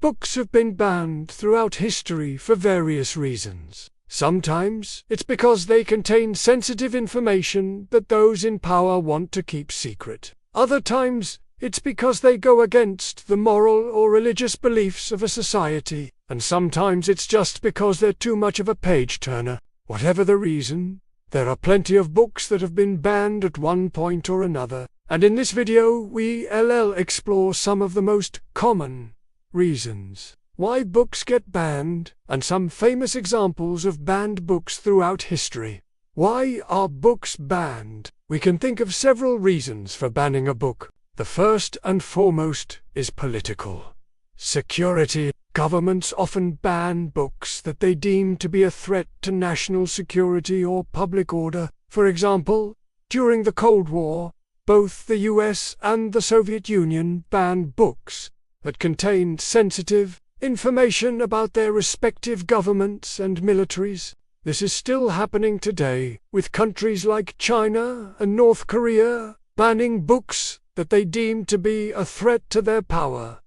Books have been banned throughout history for various reasons. Sometimes it's because they contain sensitive information that those in power want to keep secret. Other times, it's because they go against the moral or religious beliefs of a society. And sometimes it's just because they're too much of a page-turner. Whatever the reason, there are plenty of books that have been banned at one point or another. And in this video, we'll explore some of the most common reasons why books get banned, and some famous examples of banned books throughout history. Why are books banned? We can think of several reasons for banning a book. The first and foremost is political. Security. Governments often ban books that they deem to be a threat to national security or public order. For example, during the Cold War, both the US and the Soviet Union banned books that contained sensitive information about their respective governments and militaries. This is still happening today, with countries like China and North Korea banning books that they deem to be a threat to their power.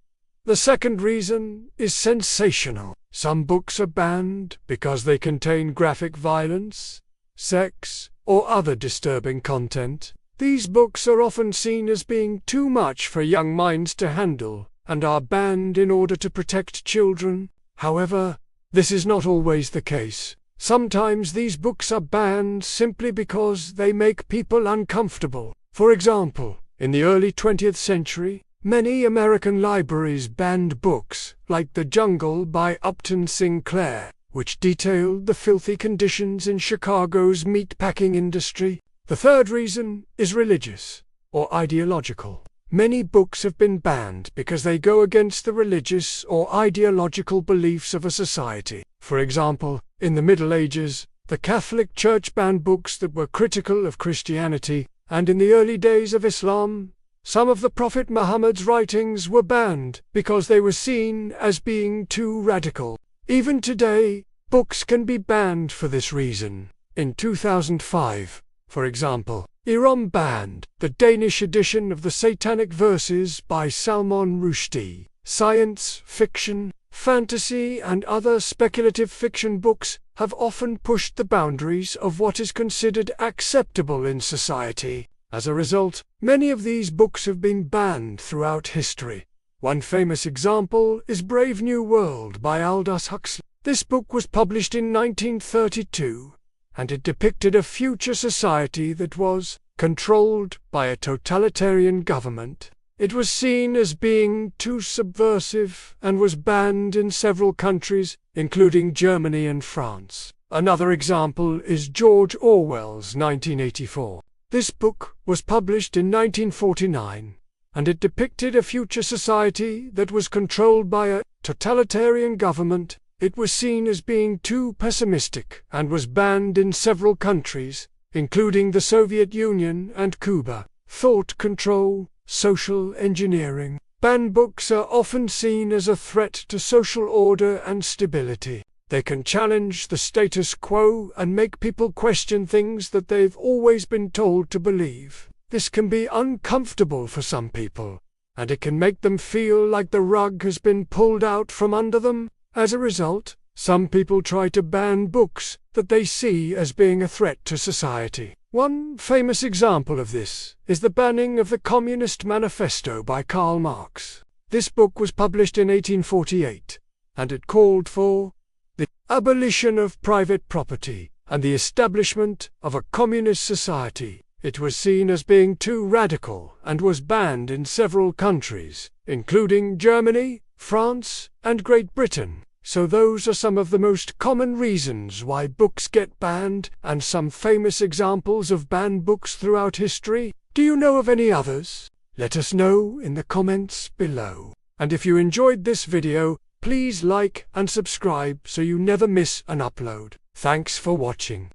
The second reason is sensational. Some books are banned because they contain graphic violence, sex, or other disturbing content. These books are often seen as being too much for young minds to handle, and are banned in order to protect children. However, this is not always the case. Sometimes these books are banned simply because they make people uncomfortable. For example, in the early 20th century, many American libraries banned books like The Jungle by Upton Sinclair, which detailed the filthy conditions in Chicago's meatpacking industry. The third reason is religious or ideological. Many books have been banned because they go against the religious or ideological beliefs of a society. For example, in the Middle Ages, the Catholic Church banned books that were critical of Christianity, and in the early days of Islam, some of the Prophet Muhammad's writings were banned because they were seen as being too radical. Even today, books can be banned for this reason. In 2005, for example, Iran banned the Danish edition of the Satanic Verses by Salman Rushdie. Science fiction, fantasy, and other speculative fiction books have often pushed the boundaries of what is considered acceptable in society. As a result, many of these books have been banned throughout history. One famous example is Brave New World by Aldous Huxley. This book was published in 1932, and it depicted a future society that was controlled by a totalitarian government. It was seen as being too subversive and was banned in several countries, including Germany and France. Another example is George Orwell's 1984. This book was published in 1949, and it depicted a future society that was controlled by a totalitarian government. It was seen as being too pessimistic and was banned in several countries, including the Soviet Union and Cuba. Thought control, social engineering. Banned books are often seen as a threat to social order and stability. They can challenge the status quo and make people question things that they've always been told to believe. This can be uncomfortable for some people, and it can make them feel like the rug has been pulled out from under them. As a result, some people try to ban books that they see as being a threat to society. One famous example of this is the banning of the Communist Manifesto by Karl Marx. This book was published in 1848, and it called for the abolition of private property and the establishment of a communist society. It was seen as being too radical and was banned in several countries, including Germany, France, and Great Britain. So those are some of the most common reasons why books get banned, and some famous examples of banned books throughout history. Do you know of any others? Let us know in the comments below. And if you enjoyed this video, please like and subscribe so you never miss an upload. Thanks for watching.